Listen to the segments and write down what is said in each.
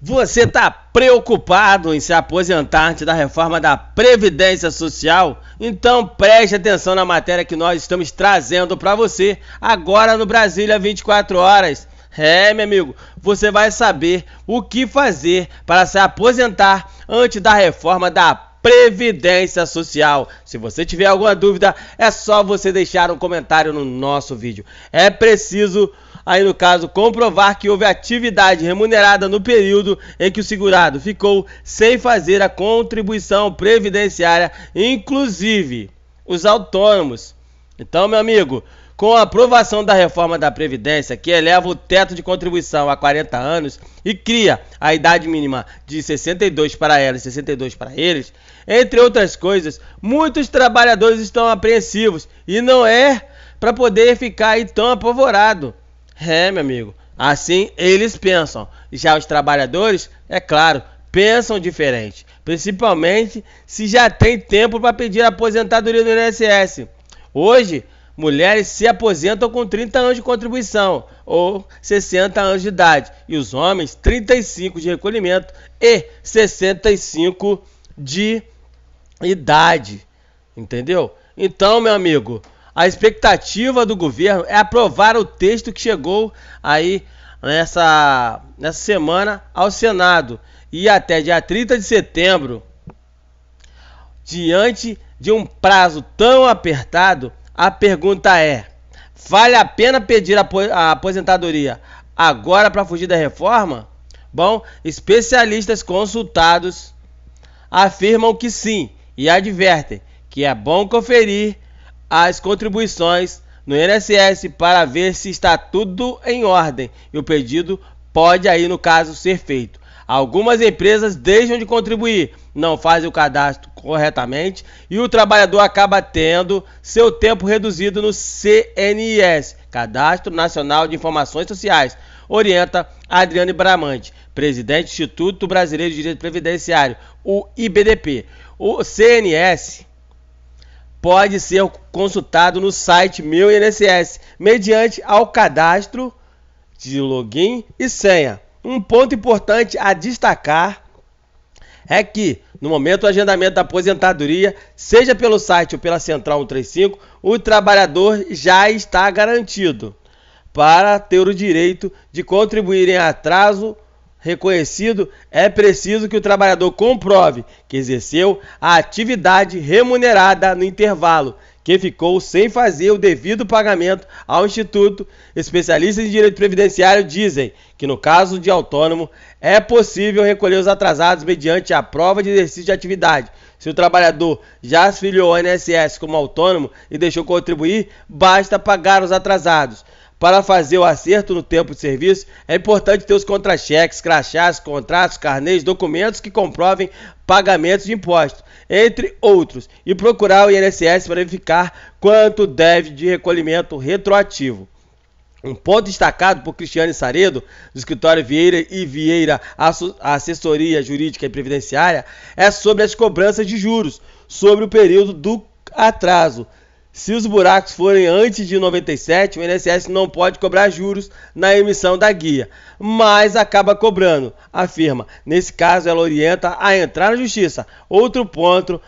Você está preocupado em se aposentar antes da reforma da Previdência Social? Então preste atenção na matéria que nós estamos trazendo para você agora no Brasília 24 horas. Meu amigo, você vai saber o que fazer para se aposentar antes da reforma da Previdência Social. Se você tiver alguma dúvida, é só você deixar um comentário no nosso vídeo. É preciso, aí no caso, comprovar que houve atividade remunerada no período em que o segurado ficou sem fazer a contribuição previdenciária, inclusive os autônomos. Então, meu amigo, com a aprovação da reforma da Previdência, que eleva o teto de contribuição a 40 anos e cria a idade mínima de 62 para elas e 62 para eles, entre outras coisas, muitos trabalhadores estão apreensivos e não é para poder ficar aí tão apavorado. Meu amigo, assim eles pensam. Já os trabalhadores, é claro, pensam diferente, principalmente se já tem tempo para pedir aposentadoria do INSS. Hoje, mulheres se aposentam com 30 anos de contribuição ou 60 anos de idade e os homens 35 de recolhimento e 65 de idade, entendeu? Então, meu amigo, a expectativa do governo é aprovar o texto que chegou aí nessa semana ao Senado e até dia 30 de setembro. Diante de um prazo tão apertado, a pergunta é: vale a pena pedir a aposentadoria agora para fugir da reforma? Bom, especialistas consultados afirmam que sim e advertem que é bom conferir as contribuições no INSS para ver se está tudo em ordem e o pedido pode aí no caso ser feito. Algumas empresas deixam de contribuir, não fazem o cadastro corretamente e o trabalhador acaba tendo seu tempo reduzido no CNIS, Cadastro Nacional de Informações Sociais, orienta Adriane Bramante, presidente do Instituto Brasileiro de Direito Previdenciário, o IBDP. O CNIS pode ser consultado no site Meu INSS, mediante ao cadastro de login e senha. Um ponto importante a destacar é que, no momento do agendamento da aposentadoria, seja pelo site ou pela Central 135, o trabalhador já está garantido para ter o direito de contribuir em atraso reconhecido. É preciso que o trabalhador comprove que exerceu a atividade remunerada no intervalo, que ficou sem fazer o devido pagamento ao Instituto. Especialistas em direito previdenciário dizem que no caso de autônomo é possível recolher os atrasados mediante a prova de exercício de atividade. Se o trabalhador já se filiou ao INSS como autônomo e deixou contribuir, basta pagar os atrasados. Para fazer o acerto no tempo de serviço, é importante ter os contra-cheques, crachás, contratos, carnês, documentos que comprovem pagamentos de impostos, entre outros, e procurar o INSS para verificar quanto deve de recolhimento retroativo. Um ponto destacado por Cristiane Saredo, do escritório Vieira e Vieira Assessoria Jurídica e Previdenciária, é sobre as cobranças de juros, sobre o período do atraso. Se os buracos forem antes de 97, o INSS não pode cobrar juros na emissão da guia, mas acaba cobrando, afirma. Nesse caso, ela orienta a entrar na justiça. Outro ponto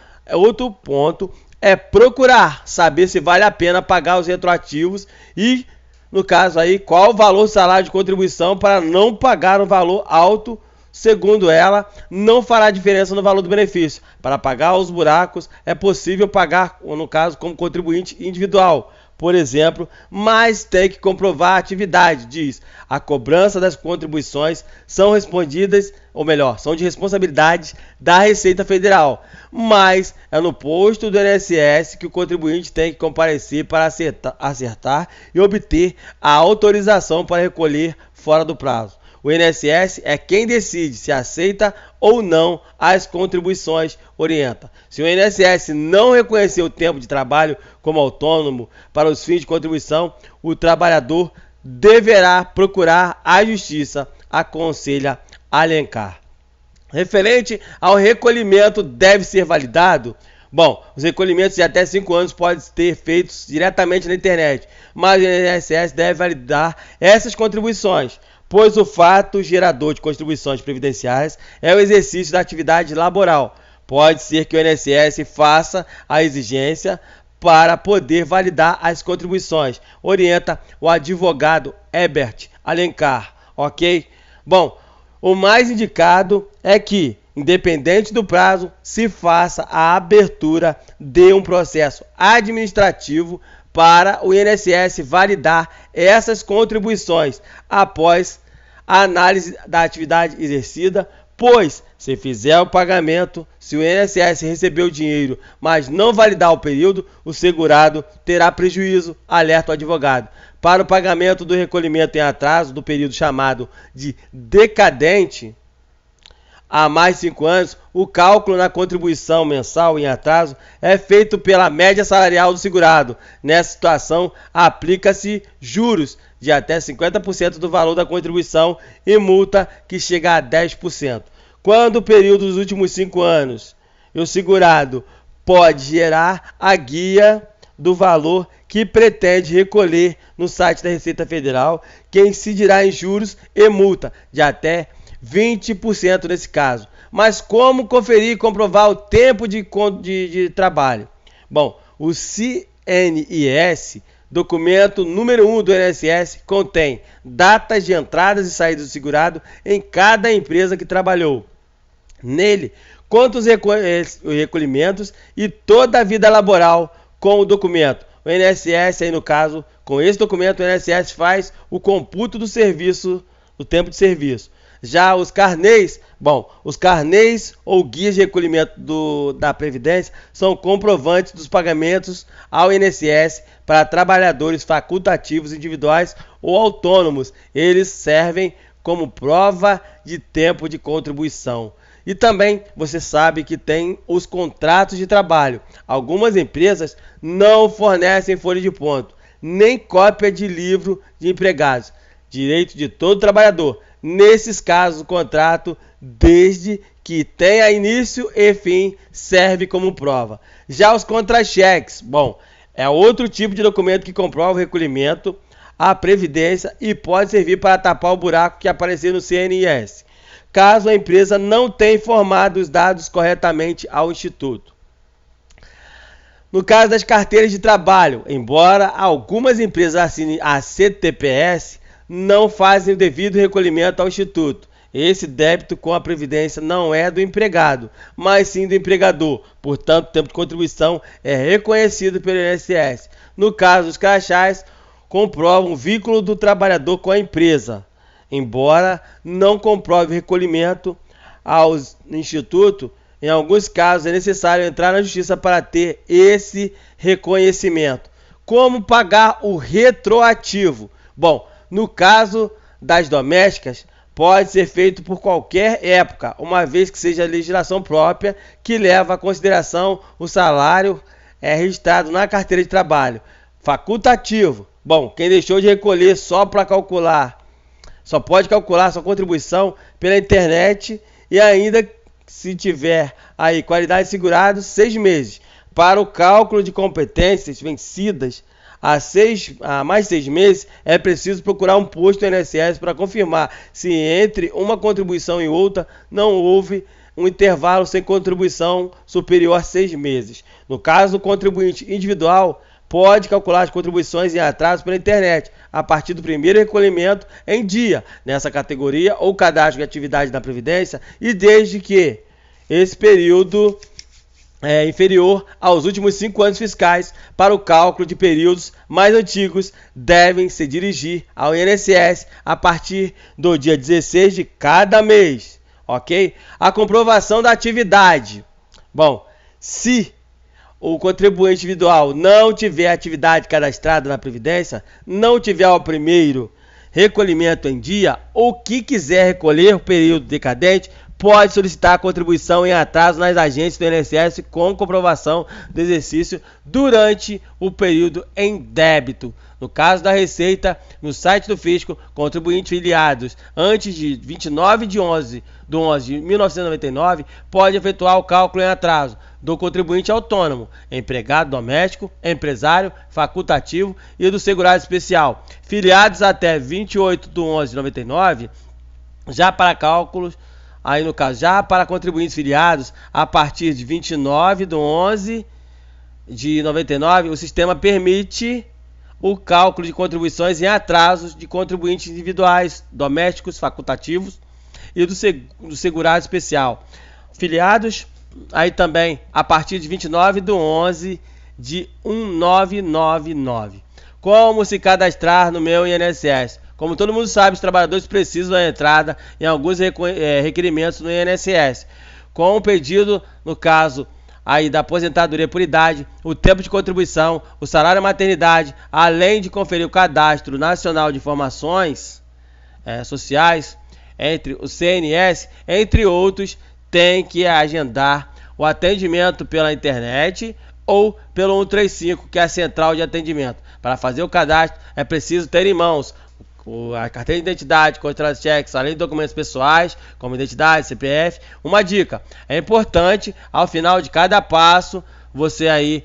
é procurar saber se vale a pena pagar os retroativos e, no caso aí, qual o valor do salário de contribuição para não pagar um valor alto. Segundo ela, não fará diferença no valor do benefício. Para pagar os buracos, é possível pagar, no caso, como contribuinte individual, por exemplo, mas tem que comprovar a atividade, diz. A cobrança das contribuições são respondidas, ou melhor, são de responsabilidade da Receita Federal, mas é no posto do INSS que o contribuinte tem que comparecer para acertar e obter a autorização para recolher fora do prazo. O INSS é quem decide se aceita ou não as contribuições, orienta. Se o INSS não reconhecer o tempo de trabalho como autônomo para os fins de contribuição, o trabalhador deverá procurar a justiça, aconselha Alencar. Referente ao recolhimento, deve ser validado? Bom, os recolhimentos de até 5 anos podem ser feitos diretamente na internet, mas o INSS deve validar essas contribuições. pois o fato gerador de contribuições previdenciárias é o exercício da atividade laboral. Pode ser que o INSS faça a exigência para poder validar as contribuições, orienta o advogado Herbert Alencar, ok? Bom, o mais indicado é que, independente do prazo, se faça a abertura de um processo administrativo para o INSS validar essas contribuições após a análise da atividade exercida, pois, se fizer o pagamento, se o INSS receber o dinheiro, mas não validar o período, o segurado terá prejuízo, alerta o advogado. Para o pagamento do recolhimento em atraso do período chamado de decadente, há mais de 5 anos, o cálculo na contribuição mensal em atraso é feito pela média salarial do segurado. Nessa situação, aplica-se juros de até 50% do valor da contribuição e multa que chega a 10%. Quando o período dos últimos 5 anos, o segurado pode gerar a guia do valor que pretende recolher no site da Receita Federal, que incidirá em juros e multa de até 20% nesse caso. Mas como conferir e comprovar o tempo de trabalho? Bom, o CNIS, documento número 1 do INSS, contém datas de entradas e saídas do segurado em cada empresa que trabalhou. Nele, conta os recolhimentos e toda a vida laboral com o documento. O INSS, aí no caso, com esse documento, o INSS faz o computo do serviço, do tempo de serviço. Já os carnês, os carnês ou guias de recolhimento da Previdência são comprovantes dos pagamentos ao INSS para trabalhadores facultativos individuais ou autônomos. Eles servem como prova de tempo de contribuição. E também você sabe que tem os contratos de trabalho. Algumas empresas não fornecem folha de ponto, nem cópia de livro de empregados. Direito de todo trabalhador. Nesses casos, o contrato, desde que tenha início e fim, serve como prova. Já os contra-cheques, é outro tipo de documento que comprova o recolhimento à Previdência e pode servir para tapar o buraco que aparecer no CNIS, caso a empresa não tenha informado os dados corretamente ao Instituto. No caso das carteiras de trabalho, embora algumas empresas assinem a CTPS, não fazem o devido recolhimento ao Instituto. Esse débito com a Previdência não é do empregado, mas sim do empregador. Portanto, o tempo de contribuição é reconhecido pelo INSS. No caso dos crachás, comprovam o vínculo do trabalhador com a empresa. Embora não comprove recolhimento ao Instituto, em alguns casos é necessário entrar na Justiça para ter esse reconhecimento. Como pagar o retroativo? No caso das domésticas, pode ser feito por qualquer época, uma vez que seja a legislação própria que leva à consideração o salário registrado na carteira de trabalho. Facultativo. Quem deixou de recolher só pode calcular sua contribuição pela internet e ainda se tiver aí qualidade segurada 6 meses. Para o cálculo de competências vencidas há mais 6 meses, é preciso procurar um posto do INSS para confirmar se entre uma contribuição e outra não houve um intervalo sem contribuição superior a 6 meses. No caso do contribuinte individual, pode calcular as contribuições em atraso pela internet, a partir do primeiro recolhimento em dia, nessa categoria ou cadastro de atividade da Previdência, e desde que esse período inferior aos últimos 5 anos fiscais. Para o cálculo de períodos mais antigos, devem se dirigir ao INSS a partir do dia 16 de cada mês, ok? A comprovação da atividade. Se o contribuinte individual não tiver atividade cadastrada na Previdência, não tiver o primeiro recolhimento em dia, ou que quiser recolher o período decadente, pode solicitar a contribuição em atraso nas agências do INSS com comprovação do exercício durante o período em débito. No caso da Receita, no site do Fisco, contribuintes filiados antes de 29 de 11 de 1999 pode efetuar o cálculo em atraso do contribuinte autônomo, empregado doméstico, empresário, facultativo e do segurado especial, filiados até 28 de 11 de 99, já para cálculos, aí no caso, já para contribuintes filiados a partir de 29 de 11 de 99, o sistema permite o cálculo de contribuições em atrasos de contribuintes individuais, domésticos, facultativos e do segurado especial. Filiados, aí também a partir de 29 de 11 de 1999. Como se cadastrar no meu INSS? Como todo mundo sabe, os trabalhadores precisam da entrada em alguns requerimentos no INSS. Com o pedido, no caso aí da aposentadoria por idade, o tempo de contribuição, o salário maternidade, além de conferir o Cadastro Nacional de Informações Sociais, entre o CNS, entre outros, tem que agendar o atendimento pela internet ou pelo 135, que é a central de atendimento. Para fazer o cadastro, é preciso ter em mãos a carteira de identidade, contra-cheques, além de documentos pessoais, como identidade, CPF. Uma dica, é importante, ao final de cada passo, você aí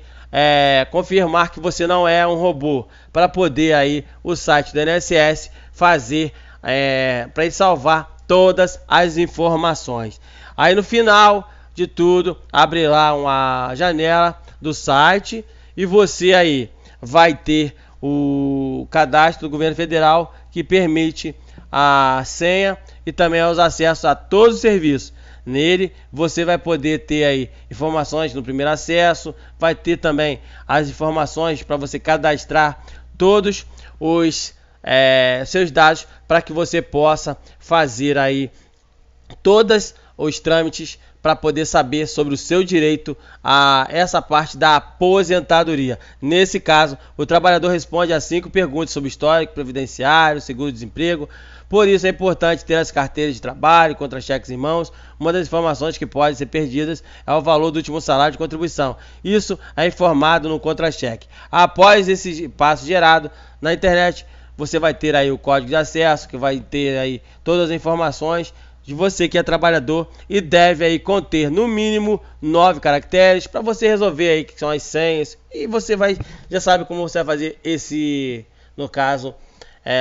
confirmar que você não é um robô, para poder aí o site do INSS fazer, para ele salvar todas as informações. Aí no final de tudo, abre lá uma janela do site e você aí vai ter o cadastro do governo federal, que permite a senha e também os acessos a todos os serviços. Nele você vai poder ter aí informações no primeiro acesso, vai ter também as informações para você cadastrar todos os seus dados, para que você possa fazer aí todos os trâmites para poder saber sobre o seu direito a essa parte da aposentadoria. Nesse caso, o trabalhador responde a 5 perguntas sobre histórico previdenciário, seguro-desemprego. Por isso é importante ter as carteiras de trabalho, contra-cheques em mãos. Uma das informações que podem ser perdidas é o valor do último salário de contribuição. Isso é informado no contra-cheque. Após esse passo gerado na internet, você vai ter aí o código de acesso, que vai ter aí todas as informações de você que é trabalhador e deve aí conter no mínimo 9 caracteres para você resolver aí que são as senhas, e você já sabe como você vai fazer esse, no caso,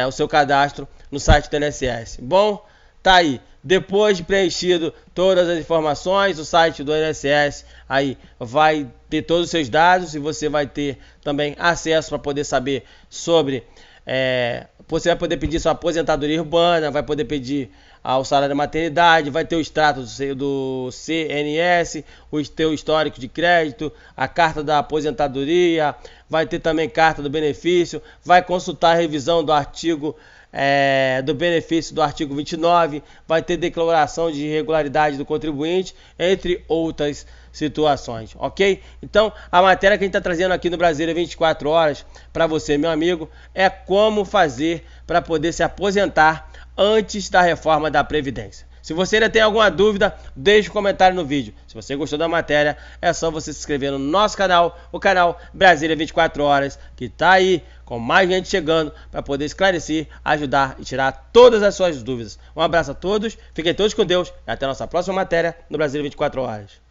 o seu cadastro no site do INSS. Bom, tá aí. Depois de preenchido todas as informações, o site do INSS aí vai ter todos os seus dados e você vai ter também acesso para poder saber sobre você vai poder pedir sua aposentadoria urbana, vai poder pedir o salário da maternidade, vai ter o extrato do CNS, o teu histórico de crédito, a carta da aposentadoria, vai ter também carta do benefício, vai consultar a revisão do artigo do benefício do artigo 29, vai ter declaração de irregularidade do contribuinte, entre outras situações, ok? Então, a matéria que a gente está trazendo aqui no Brasília 24 horas para você, meu amigo, é como fazer para poder se aposentar antes da reforma da Previdência. Se você ainda tem alguma dúvida, deixe um comentário no vídeo. Se você gostou da matéria, é só você se inscrever no nosso canal, o canal Brasília 24 horas, que está aí com mais gente chegando para poder esclarecer, ajudar e tirar todas as suas dúvidas. Um abraço a todos, fiquem todos com Deus e até a nossa próxima matéria no Brasília 24 horas.